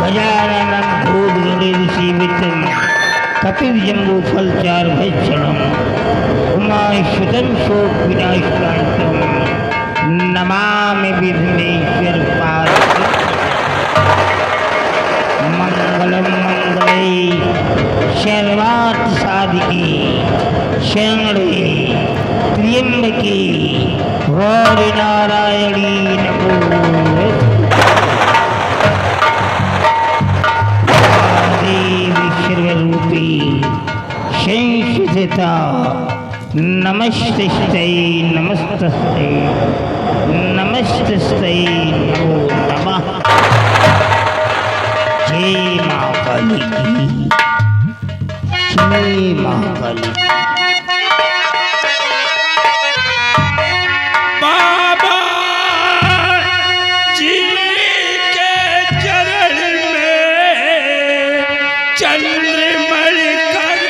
गजाननं भूतगणेशसेवितं कपिर्जम्बूफल चार भक्षणं उमाश्रुतं शोकविनाशकान्तं नमामि विघ्नेश्वर पार्वती। मंगलम मंगले सर्वार्थ साधिके शरणे त्र्यंबके गौरी नारायणी नमोस्तुते। देवी सर्वरूपी संस्थिता नमस्तस्यै नमस्तस्यै नमस्तस्यै नमो नमः। जय मां काली की, जय मां काली की। बाबा जी के चरण में चंद्रमण करे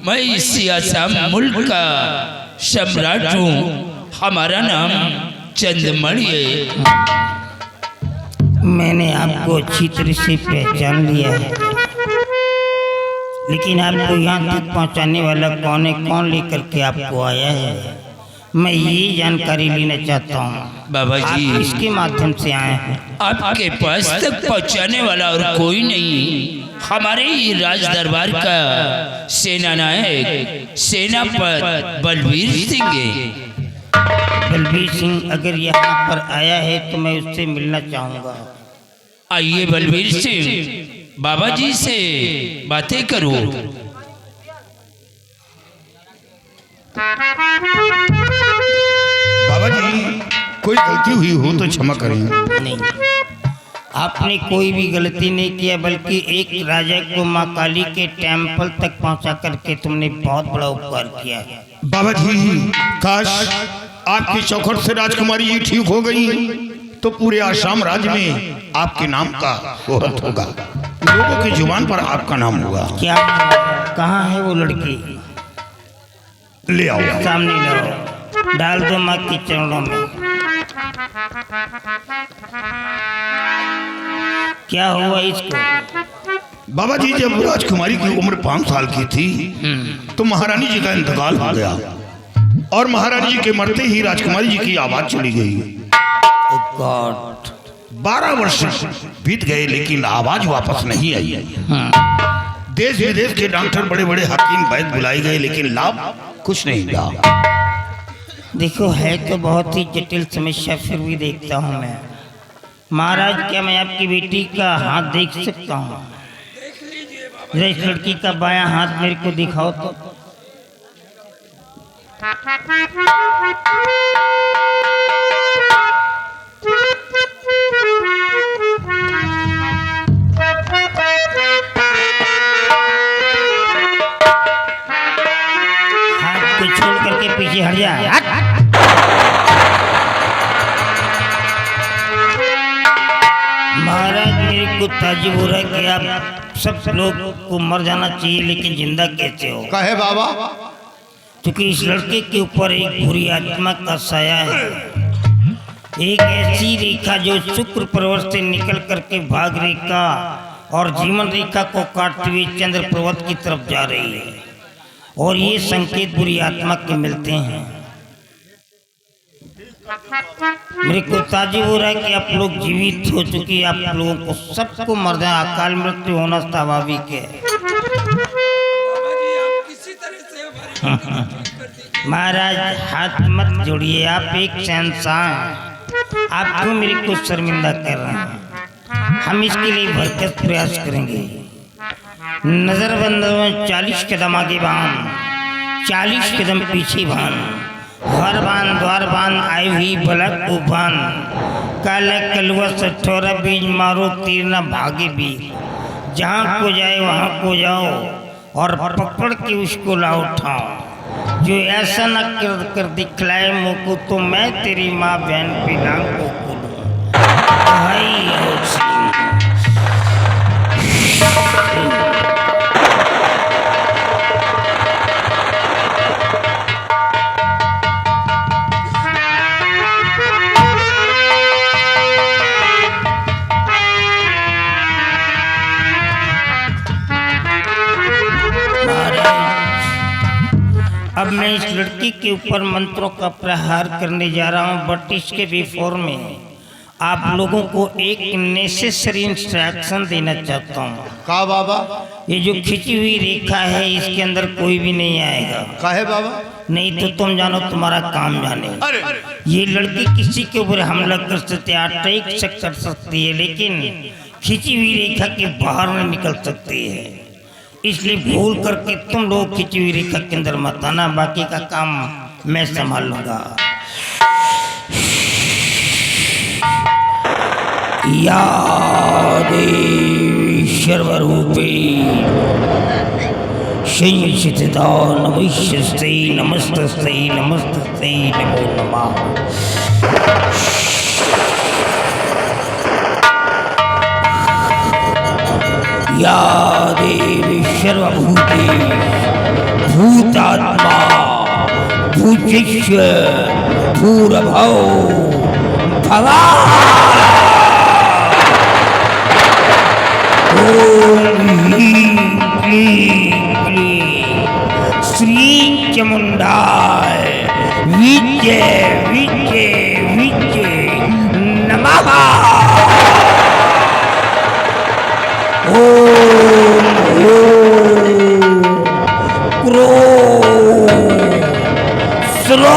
मैं सियासत मुल्क का सम्राट हूँ। हमारा नाम चंद्रमणि है। मैंने आपको अच्छी तरह से पहचान लिया है, लेकिन आपको यहाँ तक पहुँचाने वाला कौन है, कौन लेकर के आपको आया है, मैं ये जानकारी लेना चाहता हूँ। बाबा जी, आप इसके माध्यम से आए हैं। आपके पास तक पहुँचाने वाला और कोई नहीं, हमारे ही राज दरबार का सेना नायक सेनापति बलबीर सिंह है। बलबीर सिंह अगर यहाँ पर आया है तो मैं उससे मिलना चाहूँगा। आइए बलबीर सिंह, बाबा जी से बातें करो। बाबा जी, कोई गलती हुई हो तो क्षमा करें। नहीं, आपने कोई भी गलती नहीं किया, बल्कि एक राजा को माँ काली के टेम्पल तक पहुँचा करके तुमने बहुत बड़ा उपकार किया। बाबा जी, काश आपकी चौखट से राजकुमारी जी ठीक हो गई तो पूरे आसाम राज्य में आपके नाम का शोहरत होगा, लोगों की जुबान पर आपका नाम होगा। क्या, कहाँ है वो लड़की? ले आओ, सामने लाओ, डाल दो माँ के चरणों में। क्या हुआ इसको? बाबा जी, जब राजकुमारी की उम्र 5 साल की थी तो महारानी जी का इंतकाल हो गया, और महारानी जी के मरते ही राजकुमारी जी की आवाज चली गई। गॉड, 12 वर्ष बीत गए लेकिन आवाज वापस नहीं आई। देश विदेश के डॉक्टर, बड़े बड़े हकीम, वैद्य बुलाए गए लेकिन लाभ कुछ नहीं मिला। देखो, है तो बहुत ही जटिल समस्या, फिर भी देखता हूँ मैं। महाराज, क्या मैं आपकी बेटी का हाथ देख सकता हूँ? जरा इस लड़की का बायां हाथ मेरे को दिखाओ तो। हाथ को छोड़ करके पीछे हट जा। हट। महाराज, मेरे को ताज्जुब हो रहा है कि आप सब लोग को मर जाना चाहिए, लेकिन जिंदा कैसे हो? कहे बाबा, क्योंकि इस लड़के के ऊपर एक बुरी आत्मा का साया है, एक ऐसी रेखा जो शुक्र पर्वत से निकल करके भाग रेखा और जीवन रेखा को काटते हुए चंद्र पर्वत की तरफ जा रही है, और ये संकेत बुरी आत्मा के मिलते हैं। मेरे को ताज्जुब हो रहा है कि आप लोग जीवित हो चुके, आप लोगों को सबको मर जाए, अकाल मृत्यु होना स्वाभाविक है। बाबा जी, आप किसी तरह से हमारी मदद कर दीजिए। महाराज हाथ मत जोड़िए, आप एक शहंशाह हैं, आप क्यों मेरे को शर्मिंदा कर रहे हैं? हम इसके लिए भरसक प्रयास करेंगे। नजरबंद में 40 कदम आगे बांध, 40 कदम पीछे बांध, हर बांध द्वार बांध, आई हुई बलक को बांध, काला कलवा सठोरा बीज मारो, तीर न भागे बीज, जहाँ को जाए वहाँ को जाओ और पकड़ के उसको ला उठाओ। जो ऐसा न कर दिखलाए मुँह को, तो मैं तेरी माँ बहन पे लांग को खोलूं। भाई अब मैं इस लड़की के ऊपर मंत्रों का प्रहार करने जा रहा हूँ, बट इसके बिफोर में आप लोगों को एक नेसेसरी इंस्ट्रक्शन देना चाहता हूँ। का बाबा? ये जो खिंची हुई रेखा है, इसके अंदर कोई भी नहीं आएगा। काहे बाबा? नहीं तो तुम जानो, तुम्हारा काम जाने। अरे ये लड़की किसी के ऊपर हमला कर सकती है, अटैक कर सकती है, लेकिन खिंची हुई रेखा के बाहर नहीं निकल सकती है। इसलिए भूल करके तुम लोग खिंची हुई रेखा के अंदर मत आना, बाकी का काम मैं संभाल लूंगा। या देवी सर्वरूपे संसिता नमस्ते नमस्ते नमस्ते नमो नमः। या देवी सर्वभूते भूतात्मा भूतिष्य भूरभौ भवा। ओम ह्रीं क्लीं क्लीं श्रीं चामुंडाय विजय विजय विजय नमः। ओम क्रो स्रो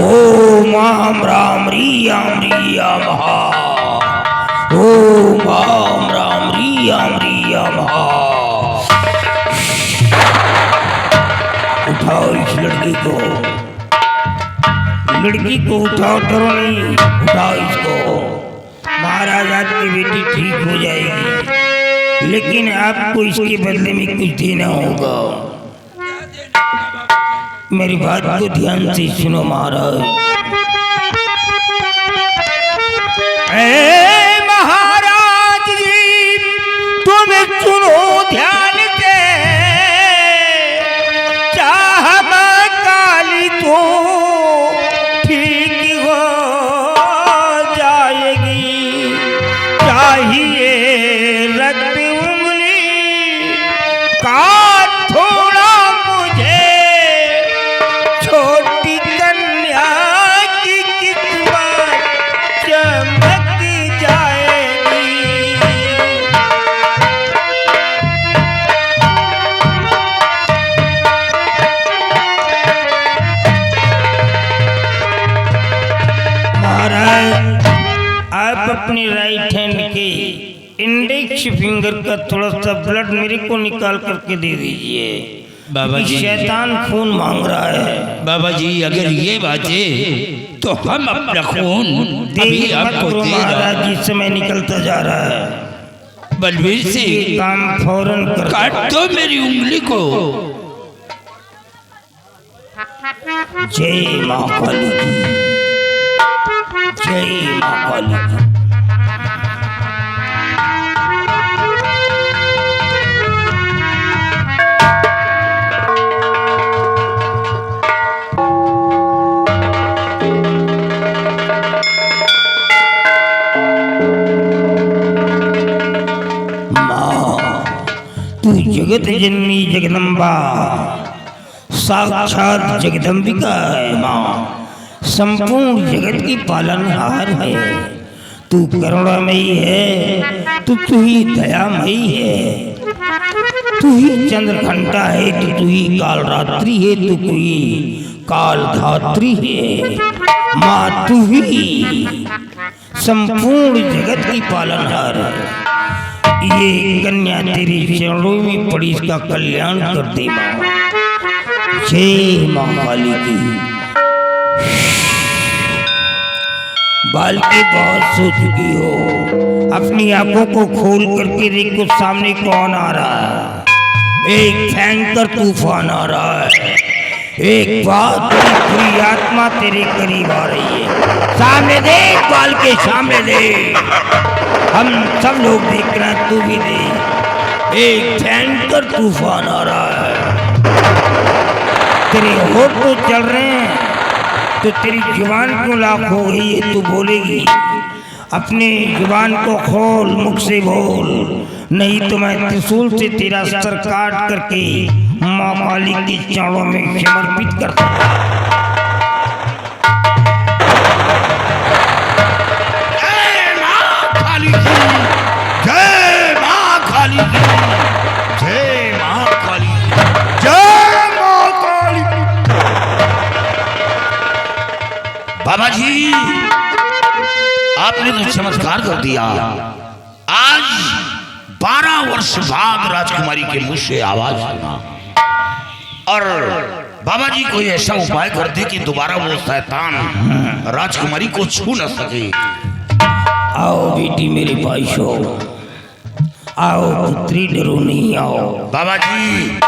ओम आम राम रियाम रियाम हा। ओम आम राम रियाम रियाम हा। उठाओ इस लड़की को उठाओ, डरो नहीं, उठाओ इसको। महाराज आपकी बेटी ठीक हो जाएगी, लेकिन आपको इसके बदले में कुछ देना होगा। मेरी बात को ध्यान से सुनो महाराज। महाराज जी तुम सुनो ध्यान से, चाह काली तो ठीक हो जाएगी, चाहिए रक्त उंगली का थोड़ा मुझे, छोटी कन्या की किस्मत चमक जाएगी। महाराज आप अपनी राइट हैंड के इंडेक्स फिंगर का थोड़ा सा ब्लड मेरे को निकाल करके दे दीजिए। बाबा कि जी। शैतान खून मांग रहा है। बाबा जी अगर ये बात है तो हम अपना खून अभी देख मत आपको करो दे महाराज, रहा। जिस समय निकलता जा रहा है। बलवीर ये सिंह काम फौरन कर। काट दो मेरी उंगली को। जय माँ काली की, जय माँ काली की। तू जगत जननी जगदम्बा, साक्षात जगदम्बिका है माँ। संपूर्ण जगत की पालनहार है। तू करुणामयी है, तू ही दयामयी है। तू ही चंद्रघंटा है, तू ही कालरात्रि है, तू कोई कालधात्री है। माँ तू ही संपूर्ण जगत की पालनहार है। ये कन्या तेरी चरणों में पड़ी, इसका कल्याण कर दे माँ। जय माँ काली की। बालकी बहुत सो चुकी हो, अपनी आंखों को खोल करके देखो सामने कौन आ रहा है। एक भयंकर तूफान आ रहा है। एक बहुत बड़ी बुरी आत्मा तेरे करीब आ रही है। सामने देख बालके, सामने देख। हम सब लोग देख रहे हैं, तू भी देख। एक भयंकर तूफान आ रहा है। तेरे होठ तो चल रहे हैं, तो तेरी जुबान क्यों लाख हो गई है? तू बोलेगी, अपने जुबान को खोल, मुख से बोल, नहीं तो मैं त्रिशूल से तेरा सर काट करके माँ काली के चरणों में समर्पित करता हूँ। जय माँ काली की, जय माँ काली की, जय माँ काली की, जय माँ काली की। बाबा जी आपने तो चमत्कार कर दिया। आज 12 वर्ष बाद राजकुमारी के मुंह से आवाज सुना, और बाबा जी कोई ऐसा उपाय कर दे कि दोबारा वो शैतान राजकुमारी को छू न सके। आओ बेटी मेरे भाइयों, आओ पुत्री, डरो नहीं, आओ। बाबा जी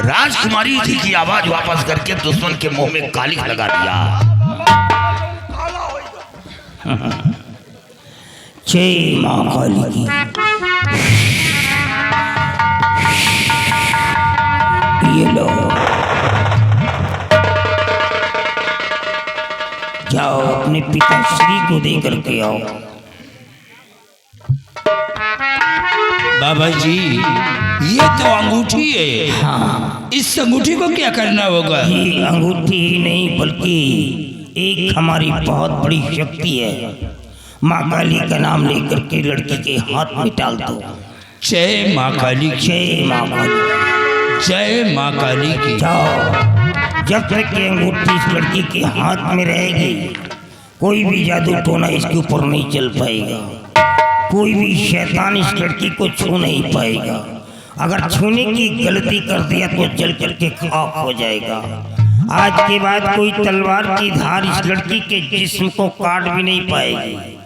राजकुमारी जी की आवाज वापस करके दुश्मन के मुंह में कालिक लगा दिया। जय माँ काली की। ये लो, जाओ अपने पिताश्री को दे करके आओ। बाबा जी ये तो अंगूठी है। हाँ, इस अंगूठी को क्या करना होगा? ये अंगूठी ही नहीं बल्कि एक हमारी बहुत बड़ी शक्ति है। माँ काली का नाम लेकर के लड़की के हाथ में डाल दो। जय माँ काली की, जय माँ काली। जय माँ काली की। जाओ, जब तक ये अंगूठी इस लड़की के हाथ में रहेगी, कोई भी जादू टोना इसके ऊपर नहीं चल पाएगा। कोई भी शैतान इस लड़की को छू नहीं पाएगा। अगर छूने की गलती कर दिया तो जल करके खाक हो जाएगा। आज के बाद कोई तलवार की धार इस लड़की के जिस्म को काट भी नहीं पाएगी।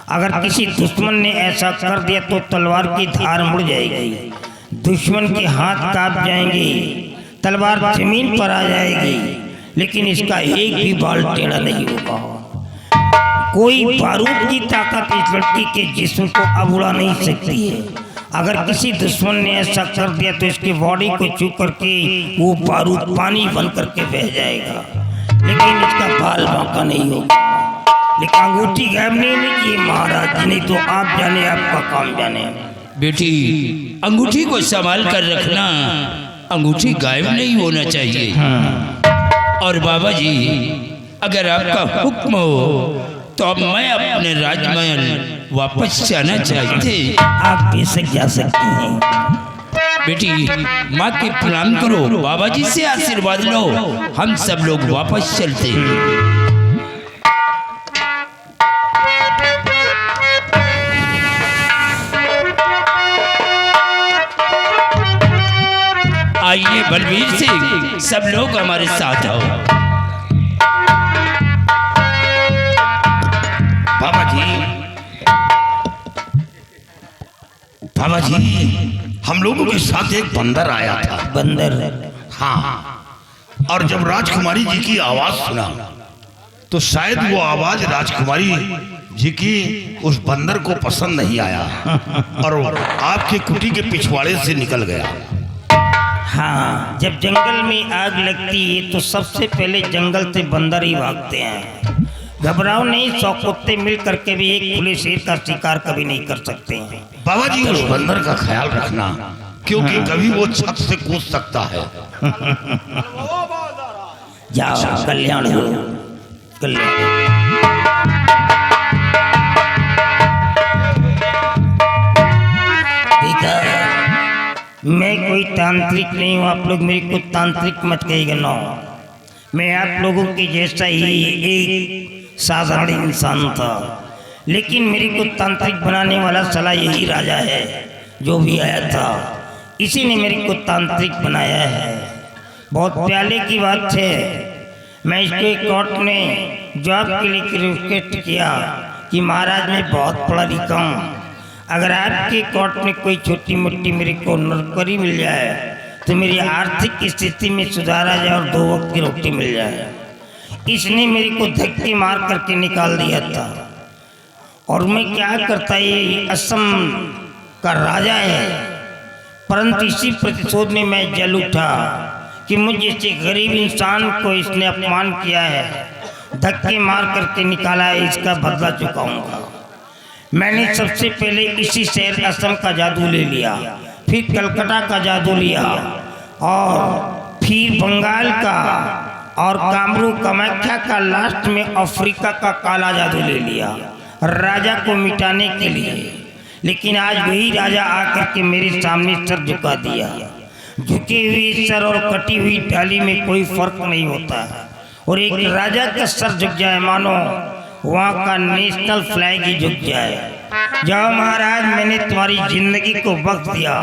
अगर किसी दुश्मन ने ऐसा कर दिया तो तलवार की धार मुड़ जाएगी, दुश्मन के हाथ कांप जाएंगे, तलवार जमीन पर आ जाएगी, लेकिन इसका एक भी बाल टेढ़ा नहीं होगा। कोई बारूद की ताकत इस लड़की के जिस्म को अब उड़ा नहीं सकती है। अगर किसी दुश्मन ने ऐसा कर दिया तो इसकी बॉडी को छू करके वो बारूद पानी बन करके बह जाएगा, लेकिन इसका बाल बांका नहीं होगा। लेकिन अंगूठी गायब नहीं होनी चाहिए महाराज, नहीं तो आप जाने, आपका काम जाने। बेटी अंगूठी को संभाल कर रखना, अंगूठी गायब नहीं होना चाहिए। और बाबा जी अगर आपका हुक्म हो तो अब मैं अपने राजमहल वापस जाना चाहते। आप बेशक जा सकते हैं। बेटी माँ के प्रणाम करो, बाबा जी से आशीर्वाद लो, हम सब लोग वापस चलते हैं। आइए बलवीर सिंह, सब लोग हमारे साथ आओ। बाबा जी, हम लोगों के साथ एक बंदर आया था। बंदर? हाँ, और जब राजकुमारी जी की आवाज सुना तो शायद वो आवाज राजकुमारी जी की उस बंदर को पसंद नहीं आया और आपके कुटी के पिछवाड़े से निकल गया। हाँ, जब जंगल में आग लगती है तो सबसे पहले जंगल से बंदर ही भागते हैं। घबराओ नहीं, 100 कुत्ते मिल करके भी एक खुले शेर का शिकार कभी नहीं कर सकते हैं। बाबा जी, उस बंदर का ख्याल रखना, क्योंकि कभी वो छत से कूद सकता है। जाओ, कल्याण हो, कल्याण। मैं कोई तांत्रिक नहीं हूँ, आप लोग मेरे को तांत्रिक मत कहिएगा। नो, मैं आप लोगों की जैसा ही एक साधारण इंसान था, लेकिन मेरे को तांत्रिक बनाने वाला साला यही राजा है जो भी आया था, इसी ने मेरे को तांत्रिक बनाया है। बहुत प्याले की बात है। मैं इसके कोर्ट ने जॉब के लिए रिक्वेस्ट किया कि महाराज मैं बहुत पढ़ा लिखा हूँ, अगर आपके कोर्ट में कोई छोटी मोटी मेरे को नौकरी मिल जाए तो मेरी आर्थिक स्थिति में सुधार आ जाए और 2 वक्त की रोटी मिल जाए। इसने मेरे को धक्के मार करके निकाल दिया था और मैं क्या करता, ये असम का राजा है, परंतु इसी प्रतिशोध में मैं जल उठा कि मुझ जैसे गरीब इंसान को इसने अपमान किया है, धक्के मार करके निकाला है, इसका बदला चुकाऊंगा। मैंने सबसे पहले इसी शहर असम का जादू ले लिया, फिर कलकत्ता का जादू लिया और फिर बंगाल का और कामरू कामाख्या का, लास्ट में अफ्रीका का काला जादू ले लिया राजा को मिटाने के लिए। लेकिन आज वही राजा आकर के मेरे सामने सर झुका दिया। झुके हुए सर और कटी हुई डाली में कोई फर्क नहीं होता है, और एक राजा का सर झुक जाए मानो वहाँ का नेशनल फ्लैग ही झुक जाए। जाओ महाराज, मैंने तुम्हारी जिंदगी को वक्त दिया,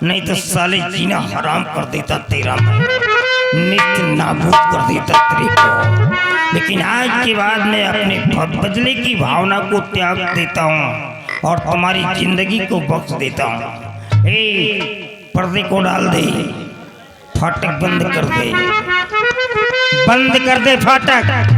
नहीं तो साले जीना हराम कर देता तेरा, नित्य नाबूद कर देता तेरे को। लेकिन आज के बाद मैं अपने बदले की भावना को त्याग देता हूँ और तुम्हारी जिंदगी को बख्श देता हूँ। पर्दे को डाल दे, फाटक बंद कर दे, बंद कर दे फाटक।